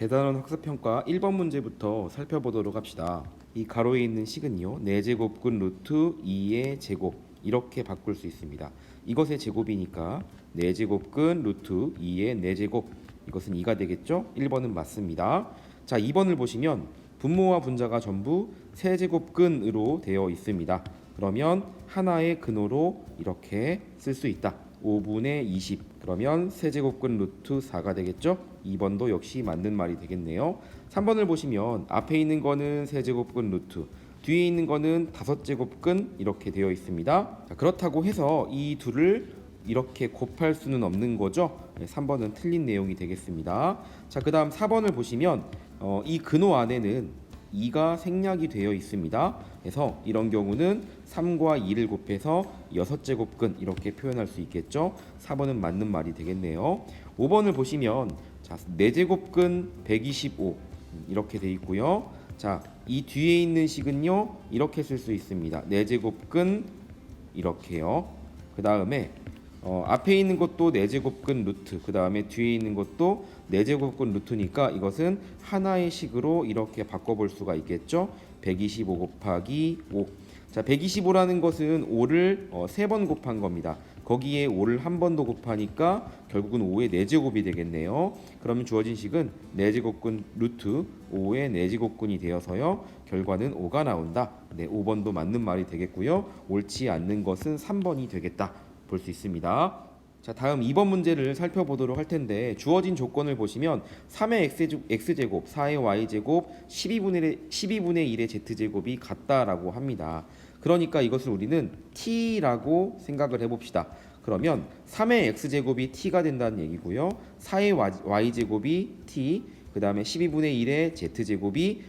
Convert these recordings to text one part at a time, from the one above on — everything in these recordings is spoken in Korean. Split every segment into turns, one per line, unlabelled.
대단원 학습평가 1번 문제부터 살펴보도록 합시다. 이 가로에 있는 식은요 4제곱근 루트 2의 제곱 이렇게 바꿀 수 있습니다. 이것의 제곱이니까 4제곱근 루트 2의 4제곱, 이것은 2가 되겠죠? 1번은 맞습니다. 자, 2번을 보시면 분모와 분자가 전부 세제곱근으로 되어 있습니다. 그러면 하나의 근호로 이렇게 쓸 수 있다. 5분의 20, 그러면 세제곱근 루트 4가 되겠죠? 2번도 역시 맞는 말이 되겠네요. 3번을 보시면 앞에 있는 거는 세제곱근 루트, 뒤에 있는 거는 5제곱근 이렇게 되어 있습니다. 자, 그렇다고 해서 이 둘을 이렇게 곱할 수는 없는 거죠. 3번은 틀린 내용이 되겠습니다. 자, 그 다음 4번을 보시면 이 근호 안에는 2가 생략이 되어 있습니다. 그래서 이런 경우는 3과 2를 곱해서 6제곱근 이렇게 표현할 수 있겠죠. 4번은 맞는 말이 되겠네요. 5번을 보시면 자, 4제곱근 125 이렇게 돼 있고요. 자, 이 뒤에 있는 식은요 이렇게 쓸 수 있습니다. 4제곱근 이렇게요. 그 다음에 앞에 있는 것도 4제곱근 루트, 그 다음에 뒤에 있는 것도 4제곱근 루트니까 이것은 하나의 식으로 이렇게 바꿔볼 수가 있겠죠. 125 곱하기 5. 자, 125라는 것은 5를 3번 곱한 겁니다. 거기에 5를 한 번 더 곱하니까 결국은 5의 4제곱이 되겠네요. 그러면 주어진 식은 4제곱근 루트 5의 4제곱근이 되어서요. 결과는 5가 나온다. 네, 5번도 맞는 말이 되겠고요. 옳지 않는 것은 3번이 되겠다. 볼 수 있습니다. 자, 다음 2번 문제를 살펴보도록 할 텐데 주어진 조건을 보시면 3의 x제곱, 4의 y제곱, 12분의 1의 z제곱이 같다라고 합니다. 그러니까 이것을 우리는 t라고 생각을 해봅시다. 그러면 3의 x제곱이 t가 된다는 얘기고요. 4의 y제곱이 t, 그 다음에 12분의 1의 z제곱이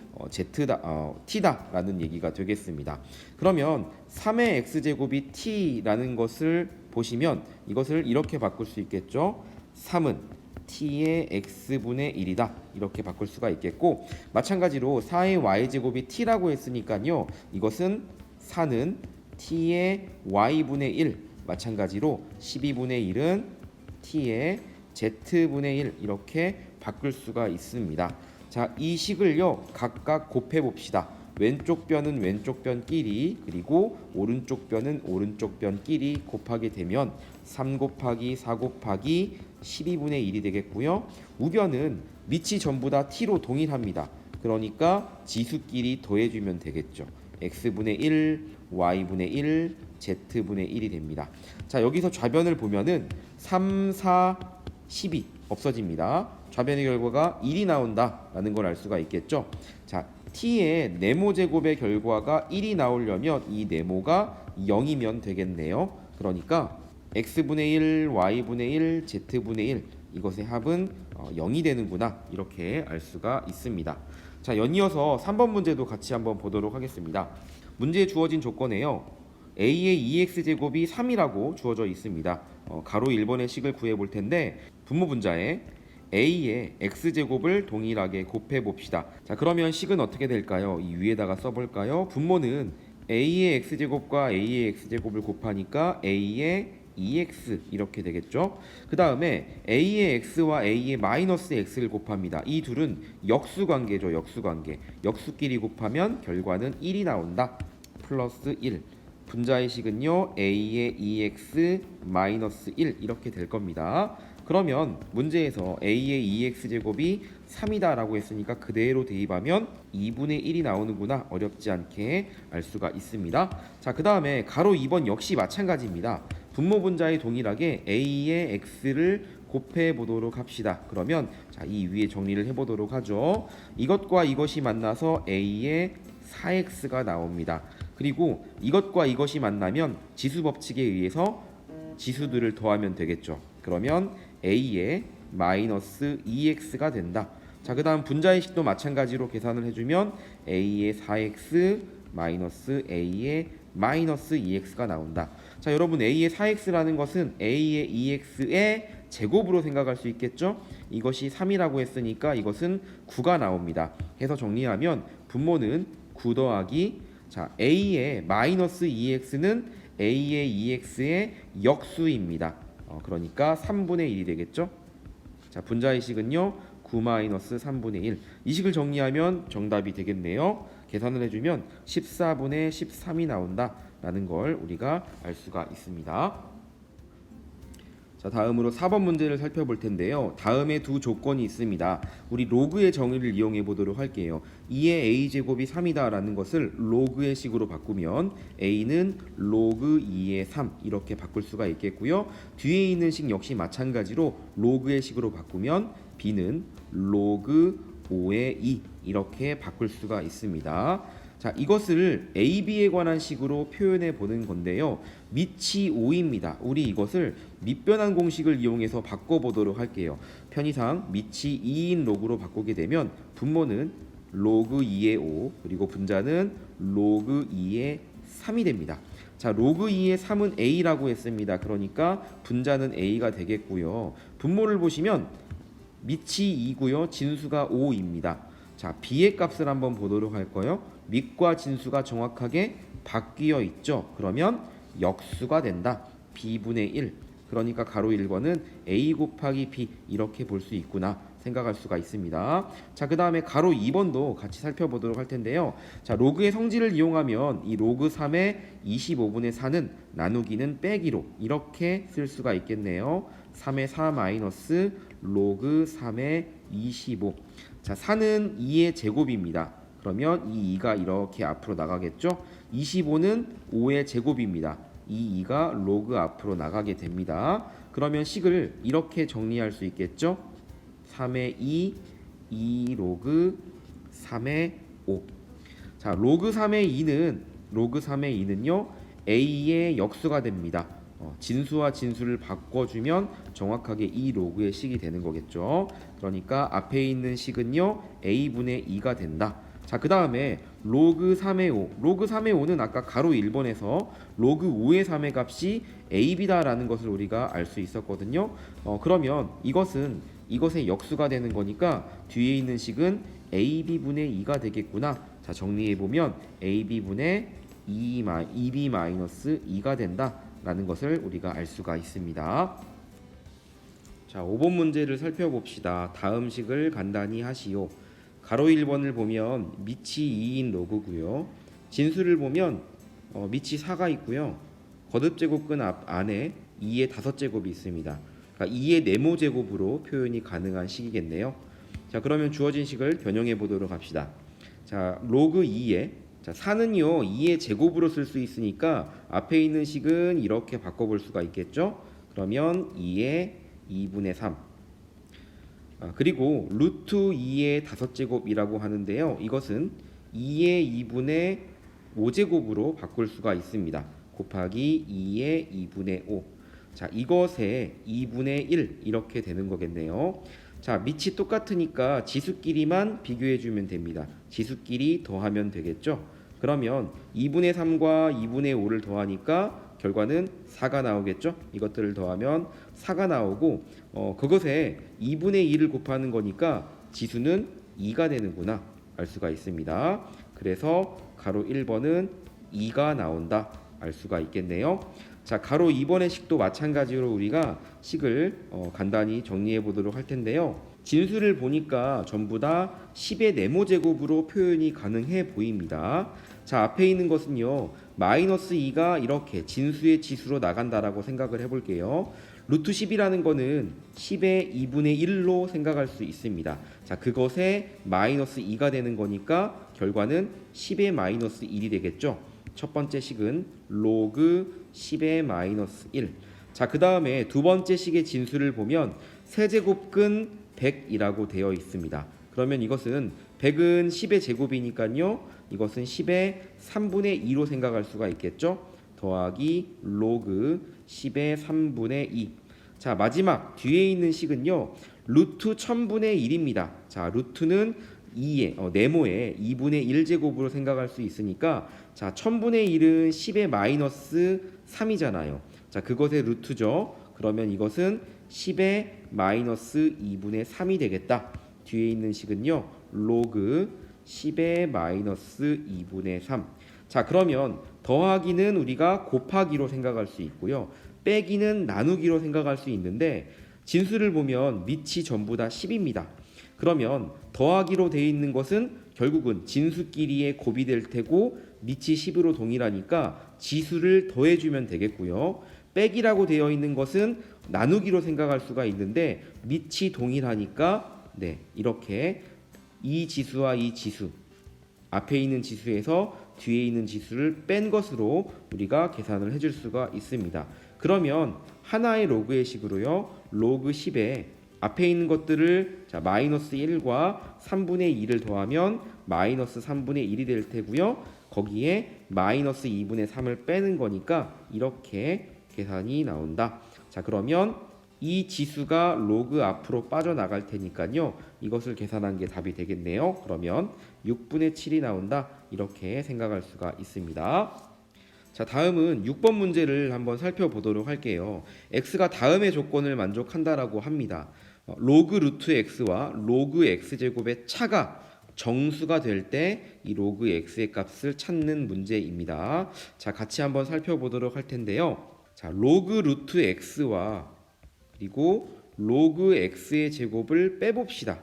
t다라는 얘기가 되겠습니다. 그러면 3의 x제곱이 t라는 것을 보시면 이것을 이렇게 바꿀 수 있겠죠. 3은 t의 x분의 1이다. 이렇게 바꿀 수가 있겠고, 마찬가지로 4의 y제곱이 t라고 했으니까요. 이것은 4는 t의 y분의 1, 마찬가지로 12분의 1은 t의 z분의 1 이렇게 바꿀 수가 있습니다. 자, 이 식을요 각각 곱해 봅시다. 왼쪽 변은 왼쪽 변끼리, 그리고 오른쪽 변은 오른쪽 변끼리 곱하게 되면 3 곱하기 4 곱하기 12분의 1이 되겠고요. 우변은 밑이 전부 다 t로 동일합니다. 그러니까 지수끼리 더해주면 되겠죠. x분의 1, y분의 1, z분의 1이 됩니다. 자, 여기서 좌변을 보면은 3, 4, 12 없어집니다. 좌변의 결과가 1이 나온다라는 걸 알 수가 있겠죠. 자, t의 네모 제곱의 결과가 1이 나오려면 이 네모가 0이면 되겠네요. 그러니까 x분의 1, y분의 1, z분의 1 이것의 합은 0이 되는구나 이렇게 알 수가 있습니다. 자, 연이어서 3번 문제도 같이 한번 보도록 하겠습니다. 문제에 주어진 조건에요. a의 2x제곱이 3이라고 주어져 있습니다. 가로 1번의 식을 구해 볼 텐데 분모 분자에 a의 x제곱을 동일하게 곱해 봅시다. 자, 그러면 식은 어떻게 될까요? 이 위에다가 써볼까요? 분모는 a의 x제곱과 a의 x제곱을 곱하니까 a의 2x 이렇게 되겠죠. 그 다음에 a의 x와 a의 마이너스 x를 곱합니다. 이 둘은 역수관계죠. 역수관계. 역수끼리 곱하면 결과는 1이 나온다. 플러스 1. 분자의 식은요 a의 2x 마이너스 1 이렇게 될 겁니다. 그러면 문제에서 a의 2x제곱이 3이다 라고 했으니까 그대로 대입하면 2분의 1이 나오는구나, 어렵지 않게 알 수가 있습니다. 자, 그 다음에 가로 2번 역시 마찬가지입니다. 분모 분자에 동일하게 a의 x를 곱해 보도록 합시다. 그러면 자, 이 위에 정리를 해보도록 하죠. 이것과 이것이 만나서 a의 4x가 나옵니다. 그리고 이것과 이것이 만나면 지수 법칙에 의해서 지수들을 더하면 되겠죠. 그러면 a의 마이너스 2x가 된다. 자, 그 다음 분자의 식도 마찬가지로 계산을 해주면 a의 4x 마이너스 a의 마이너스 2x가 나온다. 자, 여러분 a의 4x라는 것은 a의 2x의 제곱으로 생각할 수 있겠죠. 이것이 3이라고 했으니까 이것은 9가 나옵니다. 해서 정리하면 분모는 9 더하기 자, a의 마이너스 2x는 a의 2x의 역수입니다. 그러니까 3분의 1이 되겠죠. 자, 분자의 식은요 9-3분의 1. 이 식을 정리하면 정답이 되겠네요. 계산을 해주면 14분의 13이 나온다라는 걸 우리가 알 수가 있습니다. 자, 다음으로 4번 문제를 살펴볼 텐데요. 다음에 두 조건이 있습니다. 우리 로그의 정의를 이용해 보도록 할게요. 2의 a제곱이 3이다 라는 것을 로그의 식으로 바꾸면 a는 로그 2의 3 이렇게 바꿀 수가 있겠고요. 뒤에 있는 식 역시 마찬가지로 로그의 식으로 바꾸면 b는 로그 5의 2 이렇게 바꿀 수가 있습니다. 자, 이것을 AB에 관한 식으로 표현해 보는 건데요. 밑이 5입니다. 우리 이것을 밑변환 공식을 이용해서 바꿔보도록 할게요. 편의상 밑이 2인 로그로 바꾸게 되면 분모는 로그 2의 5 그리고 분자는 로그 2의 3이 됩니다. 자, 로그 2의 3은 A라고 했습니다. 그러니까 분자는 A가 되겠고요. 분모를 보시면 밑이 2고요. 진수가 5입니다. 자, B의 값을 한번 보도록 할 거예요. 밑과 진수가 정확하게 바뀌어 있죠. 그러면 역수가 된다. B분의 1. 그러니까 가로 1번은 A 곱하기 B 이렇게 볼 수 있구나 생각할 수가 있습니다. 자, 그 다음에 가로 2번도 같이 살펴보도록 할 텐데요. 자, 로그의 성질을 이용하면 이 로그 3의 25분의 4는 나누기는 빼기로 이렇게 쓸 수가 있겠네요. 3의 4 마이너스 로그 3의 25. 자, 4는 2의 제곱입니다. 그러면 이 2가 이렇게 앞으로 나가겠죠. 25는 5의 제곱입니다. 이 2가 로그 앞으로 나가게 됩니다. 그러면 식을 이렇게 정리할 수 있겠죠. 3의 2 로그 3의 5. 자, 로그 3의 2는요 A의 역수가 됩니다. 진수와 진수를 바꿔주면 정확하게 이 로그의 식이 되는 거겠죠. 그러니까 앞에 있는 식은요 A분의 2가 된다. 자, 그 다음에 로그 3의 5. 로그 3의 5는 아까 가로 1번에서 로그 5의 3의 값이 AB다라는 것을 우리가 알 수 있었거든요. 그러면 이것의 역수가 되는 거니까 뒤에 있는 식은 AB분의 2가 되겠구나. 자, 정리해보면 AB분의 2B-2가 된다라는 것을 우리가 알 수가 있습니다. 자, 5번 문제를 살펴봅시다. 다음 식을 간단히 하시오. 가로 1번을 보면 밑이 2인 로그고요. 진수를 보면 밑이 4가 있고요. 거듭제곱근 안에 2의 5제곱이 있습니다. 그러니까 2의 네모제곱으로 표현이 가능한 식이겠네요. 자, 그러면 주어진 식을 변형해 보도록 합시다. 자, 로그 2에 자, 4는요 2의 제곱으로 쓸 수 있으니까 앞에 있는 식은 이렇게 바꿔볼 수가 있겠죠. 그러면 2의 2분의 3. 그리고 루트 2의 5제곱이라고 하는데요. 이것은 2의 2분의 5제곱으로 바꿀 수가 있습니다. 곱하기 2의 2분의 5. 자, 이것의 2분의 1 이렇게 되는 거겠네요. 자, 밑이 똑같으니까 지수끼리만 비교해 주면 됩니다. 지수끼리 더하면 되겠죠. 그러면 2분의 3과 2분의 5를 더하니까 결과는 4가 나오겠죠. 이것들을 더하면 4가 나오고 그것에 2분의 2를 곱하는 거니까 지수는 2가 되는구나 알 수가 있습니다. 그래서 가로 1번은 2가 나온다 알 수가 있겠네요. 자, 가로 2번의 식도 마찬가지로 우리가 식을 간단히 정리해 보도록 할 텐데요. 진수를 보니까 전부 다 10의 네모제곱으로 표현이 가능해 보입니다. 자, 앞에 있는 것은요 마이너스 2가 이렇게 진수의 치수로 나간다라고 생각을 해볼게요. 루트 10이라는 거는 10의 2분의 1로 생각할 수 있습니다. 자, 그것에 마이너스 2가 되는 거니까 결과는 10의 마이너스 1이 되겠죠. 첫 번째 식은 로그 10의 마이너스 1. 자, 그 다음에 두 번째 식의 진수를 보면 세제곱근 100이라고 되어 있습니다. 그러면 이것은 100은 10의 제곱이니까요. 이것은 10의 3분의 2로 생각할 수가 있겠죠. 더하기 로그 10의 3분의 2. 자, 마지막 뒤에 있는 식은요. 루트 1000분의 1입니다. 자, 루트는 2의 네모의 2분의 1제곱으로 생각할 수 있으니까 자, 1000분의 1은 10의 마이너스 3이잖아요. 자, 그것의 루트죠. 그러면 이것은 10의 마이너스 2분의 3이 되겠다. 뒤에 있는 식은요. 로그 10의 마이너스 2분의 3. 자, 그러면 더하기는 우리가 곱하기로 생각할 수 있고요. 빼기는 나누기로 생각할 수 있는데 진수를 보면 밑이 전부 다 10입니다. 그러면 더하기로 되어 있는 것은 결국은 진수끼리의 곱이 될 테고 밑이 10으로 동일하니까 지수를 더해주면 되겠고요. 빼기라고 되어 있는 것은 나누기로 생각할 수가 있는데 밑이 동일하니까 네, 이렇게 이 지수와 이 지수 앞에 있는 지수에서 뒤에 있는 지수를 뺀 것으로 우리가 계산을 해줄 수가 있습니다. 그러면 하나의 로그의 식으로요. 로그 10에 앞에 있는 것들을 자 마이너스 1과 3분의 2를 더하면 마이너스 3분의 1이 될 테고요. 거기에 마이너스 2분의 3을 빼는 거니까 이렇게 계산이 나온다. 자 그러면 이 지수가 로그 앞으로 빠져나갈 테니까요. 이것을 계산한 게 답이 되겠네요. 그러면 6분의 7이 나온다. 이렇게 생각할 수가 있습니다. 자 다음은 6번 문제를 한번 살펴보도록 할게요. x가 다음의 조건을 만족한다라고 합니다. 로그 루트 x와 로그 x제곱의 차가 정수가 될 때 이 로그 x의 값을 찾는 문제입니다. 자 같이 한번 살펴보도록 할 텐데요. 자 로그 루트 x와 그리고 로그 x의 제곱을 빼봅시다.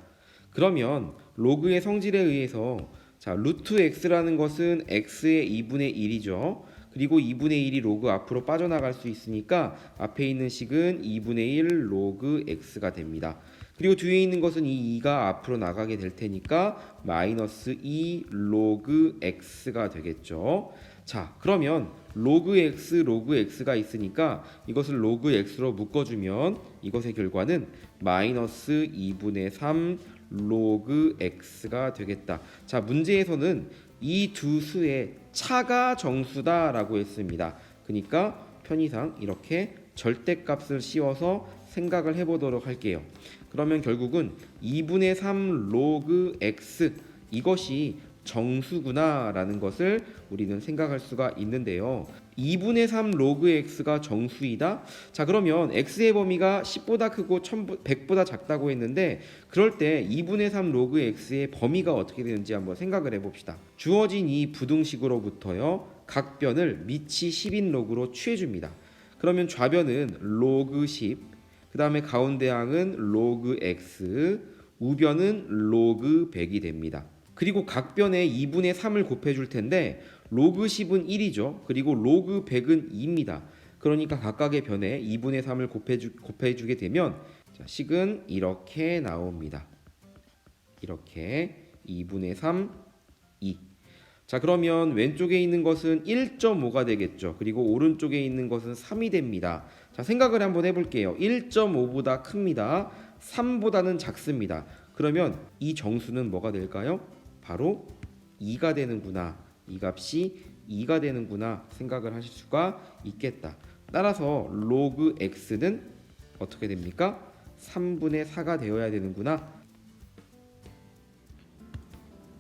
그러면 로그의 성질에 의해서 자 루트 x라는 것은 x의 2분의 1이죠. 그리고 2분의 1이 로그 앞으로 빠져나갈 수 있으니까 앞에 있는 식은 2분의 1 로그 x가 됩니다. 그리고 뒤에 있는 것은 이 2가 앞으로 나가게 될 테니까 마이너스 2 로그 x가 되겠죠. 자 그러면 로그 x가 있으니까 이것을 로그 x로 묶어주면 이것의 결과는 마이너스 2분의 3 로그 x가 되겠다. 자 문제에서는 이 두 수의 차가 정수다라고 했습니다. 그러니까 편의상 이렇게 절대값을 씌워서 생각을 해보도록 할게요. 그러면 결국은 2분의 3 로그 x 이것이 정수구나 라는 것을 우리는 생각할 수가 있는데요. 2분의 3 로그 x가 정수이다. 자 그러면 x의 범위가 10보다 크고 100보다 작다고 했는데 그럴 때 2분의 3 로그 x의 범위가 어떻게 되는지 한번 생각을 해봅시다. 주어진 이 부등식으로부터요. 각 변을 밑이 10인 로그로 취해줍니다. 그러면 좌변은 로그 10, 그 다음에 가운데 항은 로그 x, 우변은 로그 100이 됩니다. 그리고 각 변에 2분의 3을 곱해줄 텐데 로그 10은 1이죠. 그리고 로그 100은 2입니다. 그러니까 각각의 변에 2분의 3을 곱해주게 되면 자, 식은 이렇게 나옵니다. 이렇게 2분의 3, 2. 자 그러면 왼쪽에 있는 것은 1.5가 되겠죠. 그리고 오른쪽에 있는 것은 3이 됩니다. 자 생각을 한번 해볼게요. 1.5보다 큽니다. 3보다는 작습니다. 그러면 이 정수는 뭐가 될까요? 바로 2가 되는구나. 이 값이 2가 되는구나 생각을 하실 수가 있겠다. 따라서 로그 x는 어떻게 됩니까? 3분의 4가 되어야 되는구나.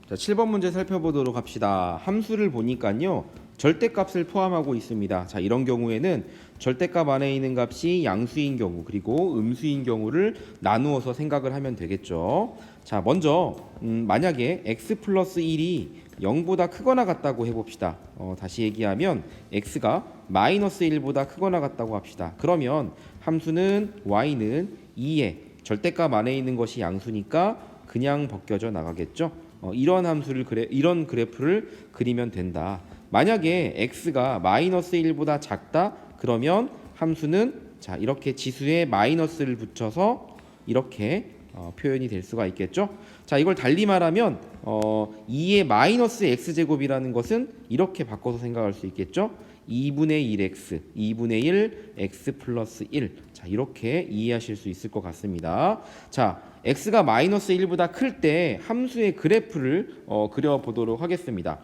자, 7번 문제 살펴보도록 합시다. 함수를 보니까요. 절대값을 포함하고 있습니다. 자, 이런 경우에는 절대값 안에 있는 값이 양수인 경우 그리고 음수인 경우를 나누어서 생각을 하면 되겠죠. 자, 먼저 만약에 x 플러스 1이 0보다 크거나 같다고 해봅시다. 다시 얘기하면 x가 마이너스 1보다 크거나 같다고 합시다. 그러면 함수는 y는 2에 절대값 안에 있는 것이 양수니까 그냥 벗겨져 나가겠죠. 이런 그래프를 그리면 된다. 만약에 x가 마이너스 1보다 작다 그러면 함수는 자 이렇게 지수에 마이너스를 붙여서 이렇게 표현이 될 수가 있겠죠. 자 이걸 달리 말하면 2의 마이너스 x제곱이라는 것은 이렇게 바꿔서 생각할 수 있겠죠. 2분의 1x, 2분의 1 x 플러스 1. 자 이렇게 이해하실 수 있을 것 같습니다. 자 x가 마이너스 1보다 클 때 함수의 그래프를 그려보도록 하겠습니다.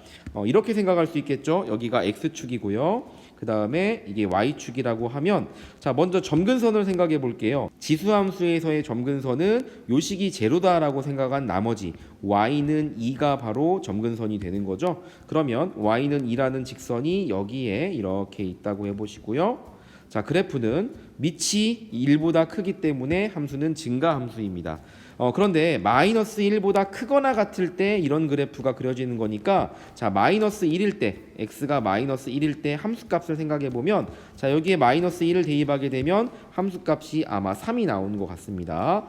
이렇게 생각할 수 있겠죠. 여기가 x축이고요. 그 다음에 이게 y축이라고 하면 자 먼저 점근선을 생각해 볼게요. 지수함수에서의 점근선은 요식이 제로다라고 생각한 나머지 y는 2가 바로 점근선이 되는 거죠. 그러면 y는 2라는 직선이 여기에 이렇게 있다고 해보시고요. 자, 그래프는 밑이 1보다 크기 때문에 함수는 증가 함수입니다. 그런데 마이너스 1보다 크거나 같을 때 이런 그래프가 그려지는 거니까, 자, 마이너스 1일 때, x가 마이너스 1일 때 함수값을 생각해 보면, 자, 여기에 마이너스 1을 대입하게 되면 함수값이 아마 3이 나오는 것 같습니다.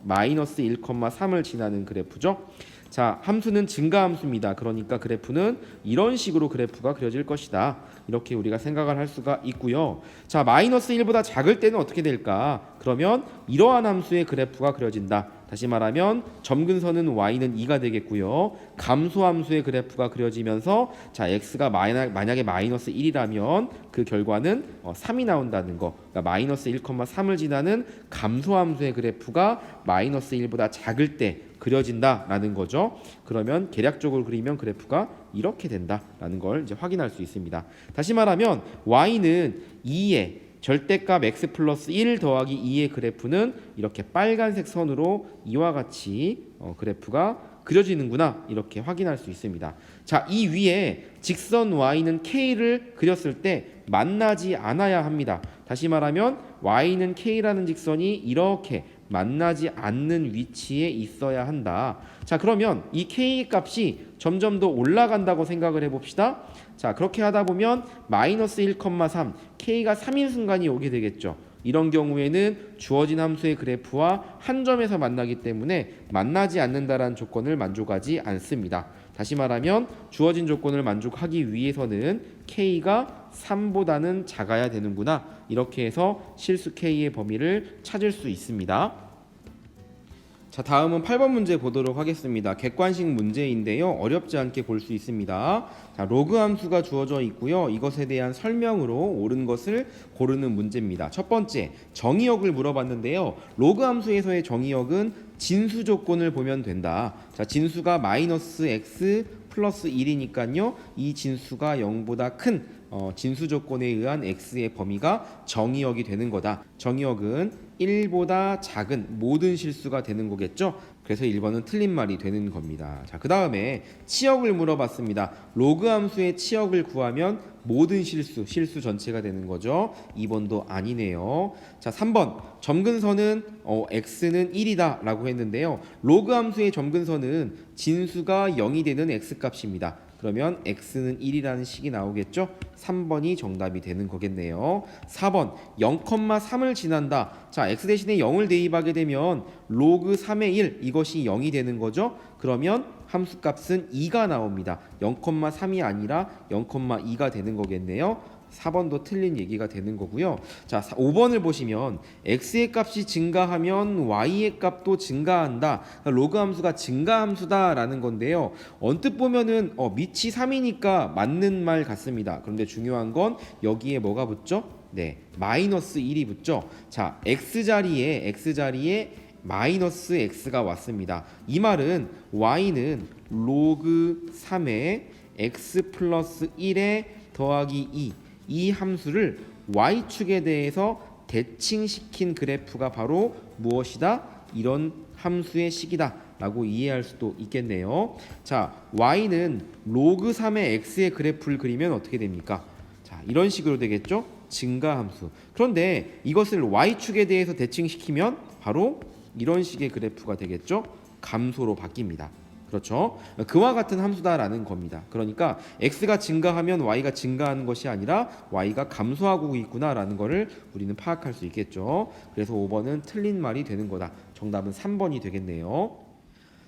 마이너스 1,3을 지나는 그래프죠. 자, 함수는 증가 함수입니다. 그러니까 그래프는 이런 식으로 그래프가 그려질 것이다. 이렇게 우리가 생각을 할 수가 있고요. 자, 마이너스 1보다 작을 때는 어떻게 될까? 그러면 이러한 함수의 그래프가 그려진다. 다시 말하면 점근선은 y는 2가 되겠고요. 감소함수의 그래프가 그려지면서, 자, x가 만약에 마이너스 1이라면 그 결과는 3이 나온다는 거. 그러니까 마이너스 1,3을 지나는 감소함수의 그래프가 마이너스 1보다 작을 때 그려진다라는 거죠. 그러면 계략적으로 그리면 그래프가 이렇게 된다라는 걸 이제 확인할 수 있습니다. 다시 말하면 y는 2의 절대값 x 플러스 1 더하기 2의 그래프는 이렇게 빨간색 선으로 이와 같이 그래프가 그려지는구나, 이렇게 확인할 수 있습니다. 자, 이 위에 직선 y는 k를 그렸을 때 만나지 않아야 합니다. 다시 말하면 y는 k라는 직선이 이렇게 만나지 않는 위치에 있어야 한다. 자, 그러면 이 k 값이 점점 더 올라간다고 생각을 해봅시다. 자, 그렇게 하다 보면 마이너스 1,3, k가 3인 순간이 오게 되겠죠. 이런 경우에는 주어진 함수의 그래프와 한 점에서 만나기 때문에 만나지 않는다라는 조건을 만족하지 않습니다. 다시 말하면 주어진 조건을 만족하기 위해서는 k가 3보다는 작아야 되는구나, 이렇게 해서 실수 k의 범위를 찾을 수 있습니다. 자, 다음은 8번 문제 보도록 하겠습니다. 객관식 문제인데요, 어렵지 않게 볼 수 있습니다. 자, 로그 함수가 주어져 있고요, 이것에 대한 설명으로 옳은 것을 고르는 문제입니다. 첫 번째, 정의역을 물어봤는데요, 로그 함수에서의 정의역은 진수 조건을 보면 된다. 자, 진수가 마이너스 x 플러스 1이니까요 이 진수가 0보다 큰 진수 조건에 의한 x의 범위가 정의역이 되는 거다. 정의역은 1보다 작은 모든 실수가 되는 거겠죠. 그래서 1번은 틀린 말이 되는 겁니다. 자, 그 다음에 치역을 물어봤습니다. 로그 함수의 치역을 구하면 모든 실수 전체가 되는 거죠. 2번도 아니네요. 자, 3번 점근선은 x는 1이다 라고 했는데요, 로그 함수의 점근선은 진수가 0이 되는 x값입니다. 그러면 x는 1이라는 식이 나오겠죠. 3번이 정답이 되는 거겠네요. 4번 0,3을 지난다. 자, x 대신에 0을 대입하게 되면 로그 3의 1, 이것이 0이 되는 거죠. 그러면 함수값은 2가 나옵니다. 0,3이 아니라 0,2가 되는 거겠네요. 4번도 틀린 얘기가 되는 거고요. 자, 5번을 보시면 x의 값이 증가하면 y의 값도 증가한다. 그러니까 로그 함수가 증가 함수다라는 건데요. 언뜻 보면은 밑이 3이니까 맞는 말 같습니다. 그런데 중요한 건 여기에 뭐가 붙죠? 네, 마이너스 1이 붙죠. 자, x 자리에 마이너스 x가 왔습니다. 이 말은 y는 로그 3의 x 플러스 1에 더하기 2, 이 함수를 y축에 대해서 대칭시킨 그래프가 바로 무엇이다? 이런 함수의 식이다 라고 이해할 수도 있겠네요. 자, y는 로그 3의 x의 그래프를 그리면 어떻게 됩니까? 자, 이런 식으로 되겠죠? 증가함수. 그런데 이것을 y축에 대해서 대칭시키면 바로 이런 식의 그래프가 되겠죠? 감소로 바뀝니다. 그렇죠? 그와 같은 함수다라는 겁니다. 그러니까 x가 증가하면 y가 증가하는 것이 아니라 y가 감소하고 있구나라는 것을 우리는 파악할 수 있겠죠. 그래서 5번은 틀린 말이 되는 거다. 정답은 3번이 되겠네요.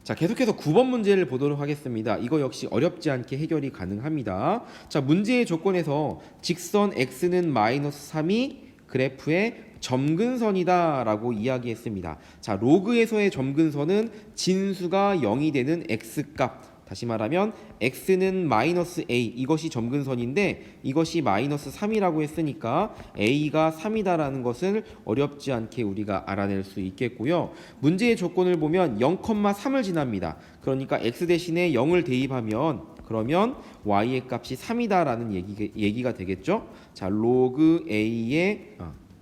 자, 계속해서 9번 문제를 보도록 하겠습니다. 이거 역시 어렵지 않게 해결이 가능합니다. 자, 문제의 조건에서 직선 x는 마이너스 3이 그래프의 점근선이다 라고 이야기했습니다. 자, 로그에서의 점근선은 진수가 0이 되는 x값, 다시 말하면 x는 마이너스 a, 이것이 점근선인데 이것이 마이너스 3이라고 했으니까 a가 3이다라는 것을 어렵지 않게 우리가 알아낼 수 있겠고요. 문제의 조건을 보면 0,3을 지납니다. 그러니까 x 대신에 0을 대입하면 그러면 y의 값이 3이다라는 얘기가 되겠죠. 자, 로그 a의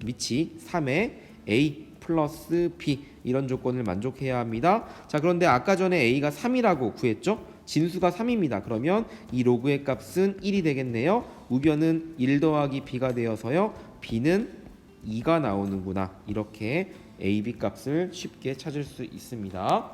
밑이 3의 a 플러스 b, 이런 조건을 만족해야 합니다. 자, 그런데 아까 전에 a가 3이라고 구했죠. 진수가 3입니다. 그러면 이 로그의 값은 1이 되겠네요. 우변은 1 더하기 b가 되어서요 b는 2가 나오는구나. 이렇게 a, b 값을 쉽게 찾을 수 있습니다.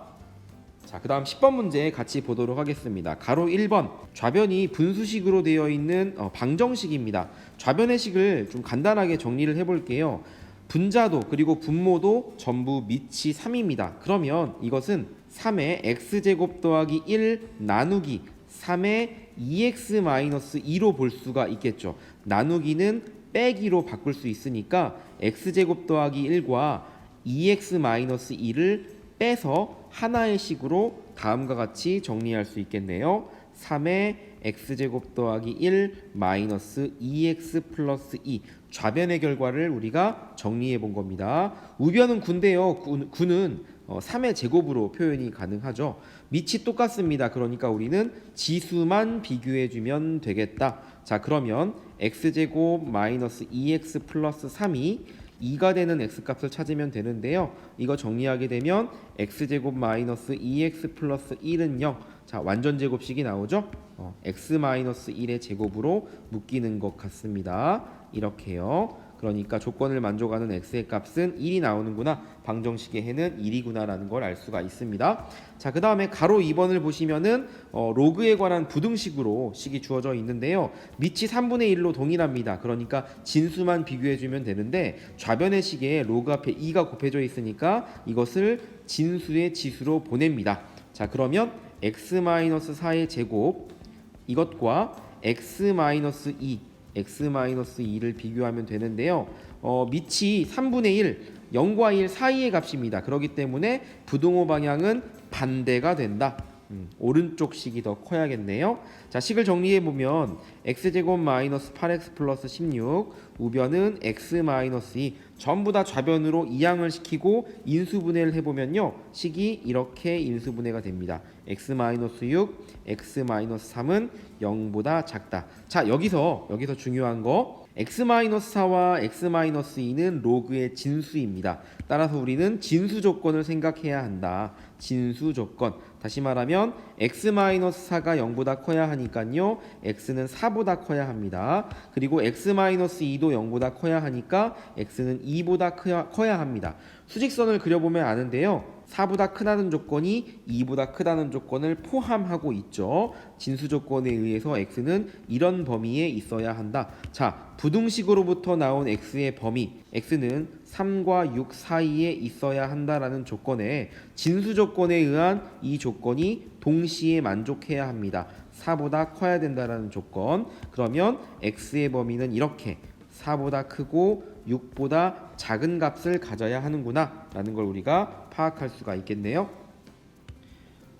자, 그 다음 10번 문제 같이 보도록 하겠습니다. 가로 1번 좌변이 분수식으로 되어 있는 방정식입니다. 좌변의 식을 좀 간단하게 정리를 해볼게요. 분자도 그리고 분모도 전부 밑이 3입니다. 그러면 이것은 3의 x제곱 더하기 1 나누기 3의 2x-2로 볼 수가 있겠죠. 나누기는 빼기로 바꿀 수 있으니까 x제곱 더하기 1과 2x-2를 빼서 하나의 식으로 다음과 같이 정리할 수 있겠네요. 3의 x제곱 더하기 1 마이너스 2x 플러스 2 좌변의 결과를 우리가 정리해 본 겁니다. 우변은 9인데요. 9는 3의 제곱으로 표현이 가능하죠. 밑이 똑같습니다. 그러니까 우리는 지수만 비교해 주면 되겠다. 자, 그러면 x제곱 마이너스 2x 플러스 3이 2가 되는 x값을 찾으면 되는데요. 이거 정리하게 되면 x제곱 마이너스 2x 플러스 1은 0. 자, 완전 제곱식이 나오죠. x 마이너스 1의 제곱으로 묶이는 것 같습니다. 이렇게요. 그러니까 조건을 만족하는 x의 값은 1이 나오는구나. 방정식의 해는 1이구나 라는 걸 알 수가 있습니다. 자, 그 다음에 가로 2번을 보시면은 로그에 관한 부등식으로 식이 주어져 있는데요. 밑이 3분의 1로 동일합니다. 그러니까 진수만 비교해주면 되는데 좌변의 식에 로그 앞에 2가 곱해져 있으니까 이것을 진수의 지수로 보냅니다. 자, 그러면 x-4의 제곱 이것과 x-2 x-2를 비교하면 되는데요. 밑이 3분의 1, 0과 1 사이의 값입니다. 그렇기 때문에 부동호 방향은 반대가 된다. 오른쪽 식이 더 커야겠네요. 자, 식을 정리해 보면 x제곱 마이너스 8x 플러스 16 우변은 x 마이너스 2 전부 다 좌변으로 이항을 시키고 인수분해를 해보면요. 식이 이렇게 인수분해가 됩니다. x 마이너스 6, x 마이너스 3은 0보다 작다. 자, 여기서 중요한 거 x-4와 x-2는 로그의 진수입니다. 따라서 우리는 진수 조건을 생각해야 한다. 진수 조건. 다시 말하면 x-4가 0보다 커야 하니까요. x는 4보다 커야 합니다. 그리고 x-2도 0보다 커야 하니까 x는 2보다 커야 합니다. 수직선을 그려보면 아는데요. 4보다 크다는 조건이 2보다 크다는 조건을 포함하고 있죠. 진수 조건에 의해서 x는 이런 범위에 있어야 한다. 자, 부등식으로부터 나온 x의 범위, x는 3과 6 사이에 있어야 한다라는 조건에 진수 조건에 의한 이 조건이 동시에 만족해야 합니다. 4보다 커야 된다라는 조건. 그러면 x의 범위는 이렇게 4보다 크고 6보다 작은 값을 가져야 하는구나 라는 걸 우리가 파악할 수가 있겠네요.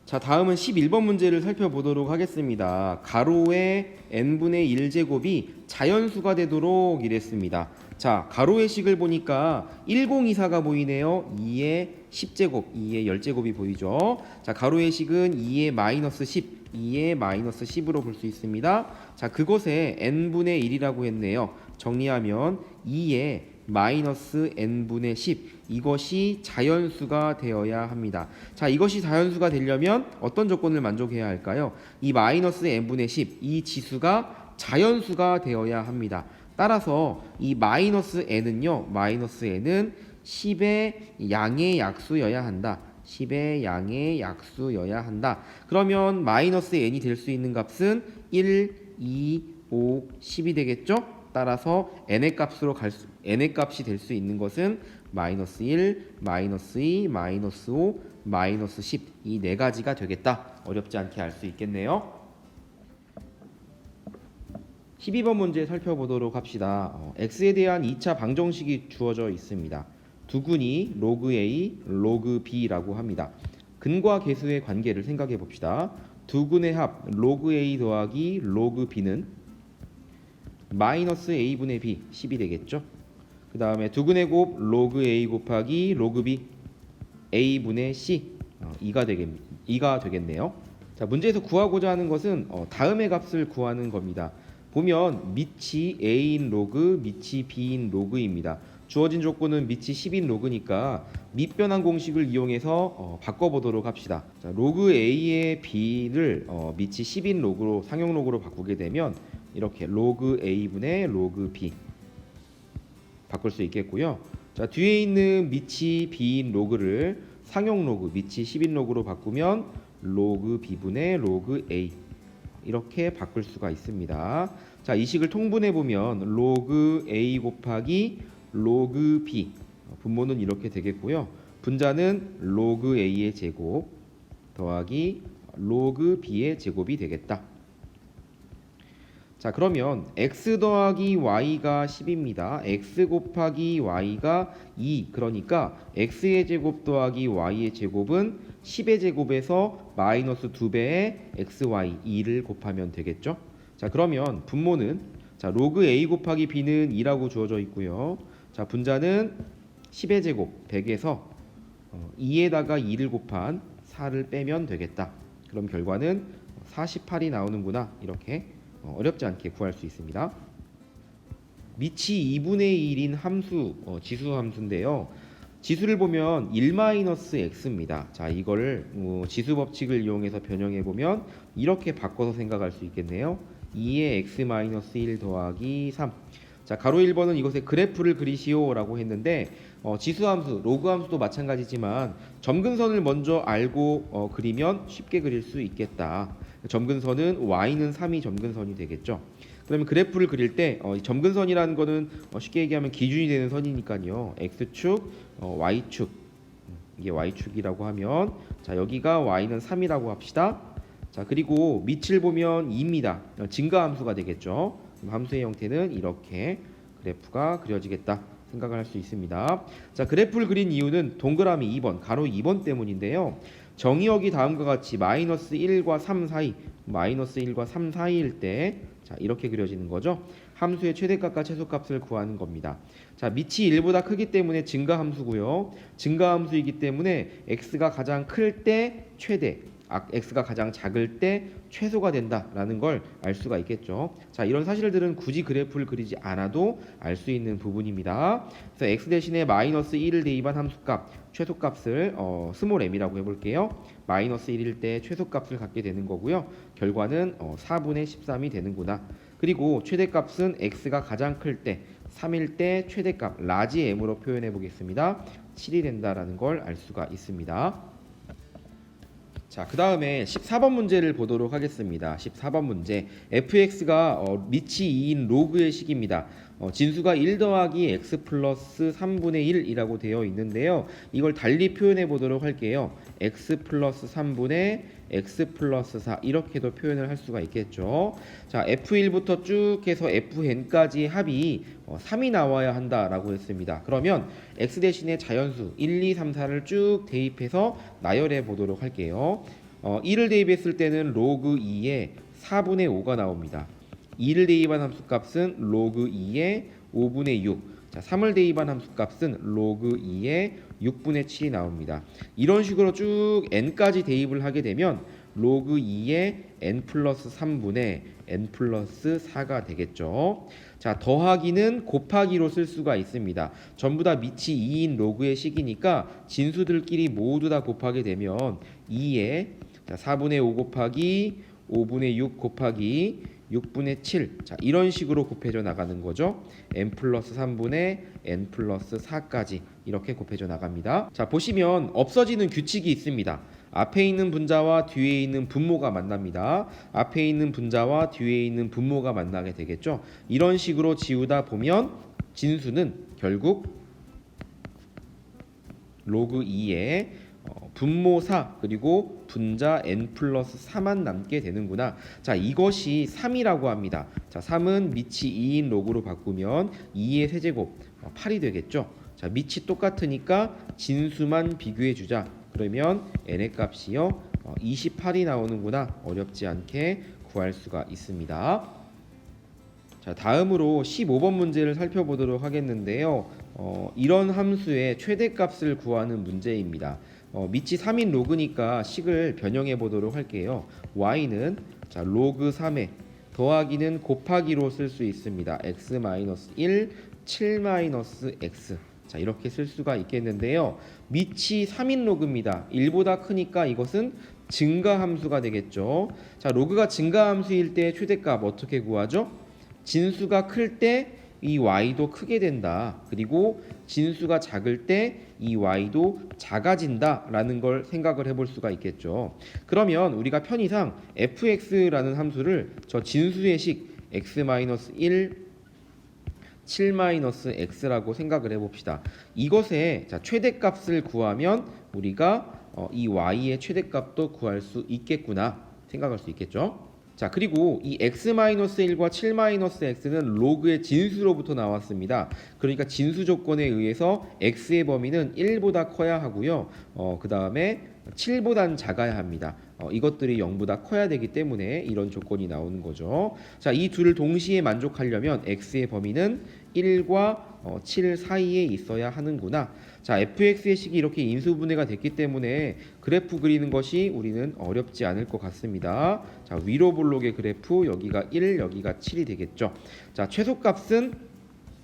자, 다음은 11번 문제를 살펴보도록 하겠습니다. 가로의 n분의 1제곱이 자연수가 되도록 이랬습니다. 자, 가로의 식을 보니까 1024가 보이네요. 2의 10제곱, 2의 10제곱이 보이죠. 자, 가로의 식은 2의 마이너스 10, 2의 마이너스 10으로 볼 수 있습니다. 자, 그것에 n분의 1이라고 했네요. 정리하면 2의 마이너스 n분의 10 이것이 자연수가 되어야 합니다. 자, 이것이 자연수가 되려면 어떤 조건을 만족해야 할까요? 이 마이너스 n분의 10 이 지수가 자연수가 되어야 합니다. 따라서 이 마이너스 n은요, 마이너스 n은 10의 양의 약수여야 한다. 10의 양의 약수여야 한다. 그러면 마이너스 n이 될 수 있는 값은 1, 2, 5, 10이 되겠죠? 따라서 n의 값이 될 수 있는 것은 마이너스 1, 마이너스 2, 마이너스 5, 마이너스 10 이 네 가지가 되겠다. 어렵지 않게 알 수 있겠네요. 12번 문제 살펴보도록 합시다. x에 대한 2차 방정식이 주어져 있습니다. 두근이 로그 a, 로그 b라고 합니다. 근과 계수의 관계를 생각해 봅시다. 두근의 합 로그 a 더하기 로그 b는 마이너스 a분의 b 10이 되겠죠. 그 다음에 두근의 곱 로그 a 곱하기 로그 b a분의 c 2가 되겠네요. 자, 문제에서 구하고자 하는 것은 다음의 값을 구하는 겁니다. 보면 밑이 a인 로그, 밑이 b인 로그입니다. 주어진 조건은 밑이 10인 로그니까 밑변환 공식을 이용해서 바꿔보도록 합시다. 자, 로그 a의 b를 밑이 10인 로그로 상용 로그로 바꾸게 되면 이렇게 로그 a분의 로그 b 바꿀 수 있겠고요. 자, 뒤에 있는 밑이 b인 로그를 상용 로그 밑이 10인 로그로 바꾸면 로그 b분의 로그 a 이렇게 바꿀 수가 있습니다. 자, 이 식을 통분해 보면 로그 a 곱하기 로그 b 분모는 이렇게 되겠고요. 분자는 로그 a의 제곱 더하기 로그 b의 제곱이 되겠다. 자, 그러면 x 더하기 y가 10입니다. x 곱하기 y가 2. 그러니까 x의 제곱 더하기 y의 제곱은 10의 제곱에서 마이너스 2배의 xy 2를 곱하면 되겠죠. 자, 그러면 분모는 자, 로그 a 곱하기 b는 2라고 주어져 있고요. 자, 분자는 10의 제곱 100에서 2에다가 2를 곱한 4를 빼면 되겠다. 그럼 결과는 48이 나오는구나. 이렇게 어렵지 않게 구할 수 있습니다. 밑이 2분의 1인 함수, 지수 함수인데요. 지수를 보면 1-x입니다. 자, 이거를 지수 법칙을 이용해서 변형해 보면 이렇게 바꿔서 생각할 수 있겠네요. 2의 x-1 더하기 3. 자, 가로 1번은 이것의 그래프를 그리시오 라고 했는데 지수 함수, 로그 함수도 마찬가지지만 점근선을 먼저 알고 그리면 쉽게 그릴 수 있겠다. 점근선은 y는 3이 점근선이 되겠죠. 그러면 그래프를 그릴 때 점근선이라는 거는 쉽게 얘기하면 기준이 되는 선이니까요. x축, y축. 이게 y축이라고 하면 자, 여기가 y는 3이라고 합시다. 자, 그리고 밑을 보면 2입니다. 증가 함수가 되겠죠. 함수의 형태는 이렇게 그래프가 그려지겠다 생각을 할 수 있습니다. 자, 그래프를 그린 이유는 동그라미 2번, 가로 2번 때문인데요. 정의역이 다음과 같이 마이너스 1과 3 사이, 마이너스 1과 3 사이일 때 자, 이렇게 그려지는 거죠. 함수의 최대값과 최소값을 구하는 겁니다. 자, 밑이 1보다 크기 때문에 증가함수고요. 증가함수이기 때문에 x가 가장 클 때 최대, x가 가장 작을 때 최소가 된다라는 걸 알 수가 있겠죠. 자, 이런 사실들은 굳이 그래프를 그리지 않아도 알 수 있는 부분입니다. 그래서 x 대신에 마이너스 1을 대입한 함수값, 최소값을 스몰 m이라고 해볼게요. 마이너스 1일 때 최소값을 갖게 되는 거고요. 결과는 4분의 13이 되는구나. 그리고 최대값은 x가 가장 클 때 3일 때 최대값 라지 m으로 표현해 보겠습니다. 7이 된다라는 걸 알 수가 있습니다. 자, 그 다음에 14번 문제를 보도록 하겠습니다. 14번 문제. fx가 밑이 2인 로그의 식입니다. 진수가 1 더하기 x 플러스 3분의 1이라고 되어 있는데요. 이걸 달리 표현해 보도록 할게요. x 플러스 3분의 x 플러스 4 이렇게도 표현을 할 수가 있겠죠. 자, f1부터 쭉 해서 fn까지 합이 3이 나와야 한다라고 했습니다. 그러면 x 대신에 자연수 1, 2, 3, 4를 쭉 대입해서 나열해 보도록 할게요. 1을 대입했을 때는 로그 2에 4분의 5가 나옵니다. 2를 대입한 함수값은 로그 2의 5분의 6. 자, 3을 대입한 함수값은 로그 2의 6분의 7이 나옵니다. 이런 식으로 쭉 n까지 대입을 하게 되면 로그 2의 n 플러스 3분의 n 플러스 4가 되겠죠. 자, 더하기는 곱하기로 쓸 수가 있습니다. 전부 다 밑이 2인 로그의 식이니까 진수들끼리 모두 다 곱하게 되면 2에 4분의 5 곱하기 5분의 6 곱하기 6분의 7. 자, 이런 식으로 곱해져 나가는 거죠. n 플러스 3분의 n 플러스 4까지 이렇게 곱해져 나갑니다. 자, 보시면 없어지는 규칙이 있습니다. 앞에 있는 분자와 뒤에 있는 분모가 만납니다. 앞에 있는 분자와 뒤에 있는 분모가 만나게 되겠죠. 이런 식으로 지우다 보면 진수는 결국 로그 2에 분모 4 그리고 분자 n 플러스 4만 남게 되는구나. 자, 이것이 3이라고 합니다. 자, 3은 밑이 2인 로그로 바꾸면 2의 세제곱 8이 되겠죠. 자, 밑이 똑같으니까 진수만 비교해 주자. 그러면 n의 값이요 28이 나오는구나. 어렵지 않게 구할 수가 있습니다. 자, 다음으로 15번 문제를 살펴보도록 하겠는데요. 이런 함수의 최대값을 구하는 문제입니다. 밑이 3인 로그니까 식을 변형해 보도록 할게요. y는 자, 로그 3에 더하기는 곱하기로 쓸 수 있습니다. x-1, 7-x. 자, 이렇게 쓸 수가 있겠는데요. 밑이 3인 로그입니다. 1보다 크니까 이것은 증가함수가 되겠죠. 자, 로그가 증가함수일 때 최대값 어떻게 구하죠? 진수가 클 때 이 y도 크게 된다. 그리고 진수가 작을 때 이 y도 작아진다 라는 걸 생각을 해볼 수가 있겠죠. 그러면 우리가 편의상 fx라는 함수를 저 진수의 식 x-1 7-x라고 생각을 해봅시다. 이것의 최대값을 구하면 우리가 이 y의 최대값도 구할 수 있겠구나 생각할 수 있겠죠. 자, 그리고 이 x-1과 7-x는 로그의 진수로부터 나왔습니다. 그러니까 진수 조건에 의해서 x의 범위는 1보다 커야 하고요. 그 다음에 7보다는 작아야 합니다. 이것들이 0보다 커야 되기 때문에 이런 조건이 나오는 거죠. 자, 이 둘을 동시에 만족하려면 x의 범위는 1과 7 사이에 있어야 하는구나. 자, fx의 식이 이렇게 인수분해가 됐기 때문에 그래프 그리는 것이 우리는 어렵지 않을 것 같습니다. 자, 위로 볼록의 그래프 여기가 1, 여기가 7이 되겠죠. 자, 최소값은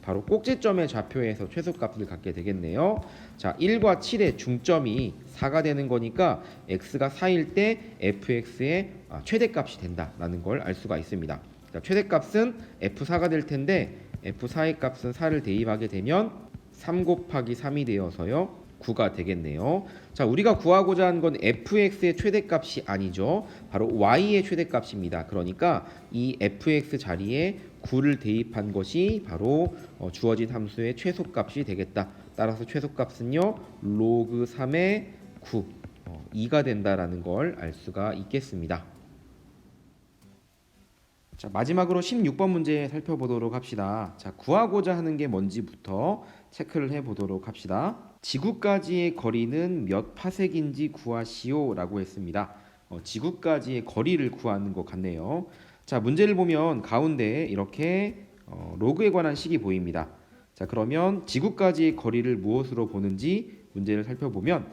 바로 꼭지점의 좌표에서 최소값을 갖게 되겠네요. 자, 1과 7의 중점이 4가 되는 거니까 x가 4일 때 fx의 최대값이 된다라는 걸 알 수가 있습니다. 자, 최대값은 f4가 될 텐데 f4의 값은 4를 대입하게 되면 3 곱하기 3이 되어서요 9가 되겠네요. 자, 우리가 구하고자 한 건 fx의 최대값이 아니죠. 바로 y의 최대값입니다. 그러니까 이 fx 자리에 9를 대입한 것이 바로 주어진 함수의 최소값이 되겠다. 따라서 최소값은요 로그 3의 9 2가 된다라는 걸 알 수가 있겠습니다. 자, 마지막으로 16번 문제 살펴보도록 합시다. 자, 구하고자 하는 게 뭔지부터 체크를 해보도록 합시다. 지구까지의 거리는 몇 파세기인지 구하시오 라고 했습니다. 지구까지의 거리를 구하는 것 같네요. 자, 문제를 보면 가운데 이렇게 로그에 관한 식이 보입니다. 자, 그러면 지구까지의 거리를 무엇으로 보는지 문제를 살펴보면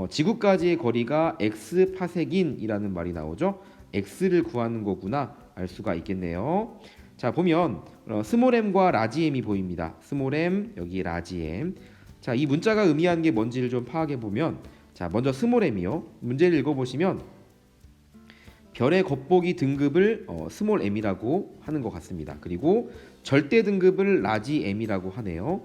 지구까지의 거리가 x 파세긴이라는 말이 나오죠. x를 구하는 거구나 알 수가 있겠네요. 자, 보면 스몰 m과 라지 m이 보입니다. 스몰 m 여기 라지 m. 자, 이 문자가 의미하는 게 뭔지를 좀 파악해 보면, 자, 먼저 스몰 m이요. 문제를 읽어 보시면 별의 겉보기 등급을 스몰 m이라고 하는 것 같습니다. 그리고 절대 등급을 라지 m이라고 하네요.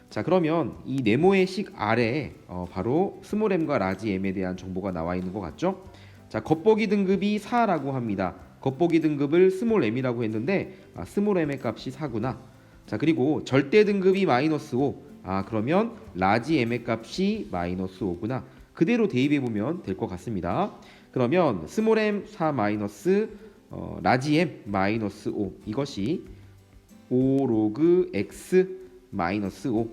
자, 그러면 이 네모의 식 아래에 바로 스몰 m과 라지 m에 대한 정보가 나와 있는 것 같죠? 자, 겉보기 등급이 4라고 합니다. 겉보기 등급을 스몰 m이라고 했는데 스몰 m의 값이 4구나. 자, 그리고 절대 등급이 마이너스 5. 그러면 라지 m의 값이 마이너스 5구나. 그대로 대입해 보면 될 것 같습니다. 그러면 스몰 m 4 마이너스 라지 m 마이너스 5 이것이 5 로그 x 마이너스 5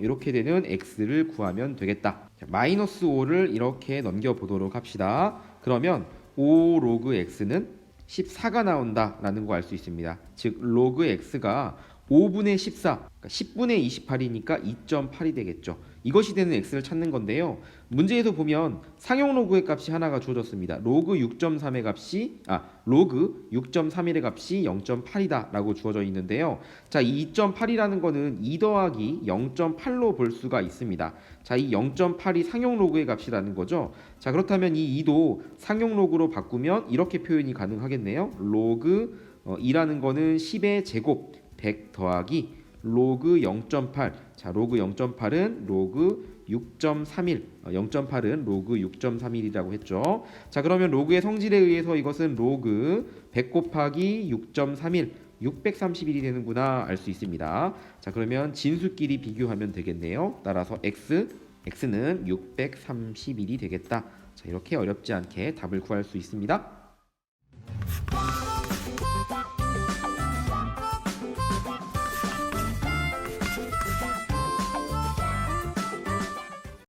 이렇게 되는 x를 구하면 되겠다. 자, 마이너스 5를 이렇게 넘겨보도록 합시다. 그러면 5 로그 x는 14가 나온다라는 거 알 수 있습니다. 즉 로그 x가 5분의 14, 그러니까 10분의 28이니까 2.8이 되겠죠. 이것이 되는 x를 찾는 건데요. 문제에서 보면 상용 로그의 값이 하나가 주어졌습니다. 로그 6.3의 값이 로그 6.31의 값이 0.8이다 라고 주어져 있는데요. 자, 이 2.8이라는 거는 2 더하기 0.8로 볼 수가 있습니다. 자, 이 0.8이 상용 로그의 값이라는 거죠. 자, 그렇다면 이 2도 상용 로그로 바꾸면 이렇게 표현이 가능하겠네요. 로그 2라는 거는 10의 제곱 100 더하기 로그 0.8. 자, 로그 0.8은 로그 6.31. 0.8은 로그 6.31이라고 했죠. 자, 그러면 로그의 성질에 의해서 이것은 로그 100 곱하기 6.31 631이 되는구나 알 수 있습니다. 자, 그러면 진수끼리 비교하면 되겠네요. 따라서 x는 631이 되겠다. 자, 이렇게 어렵지 않게 답을 구할 수 있습니다.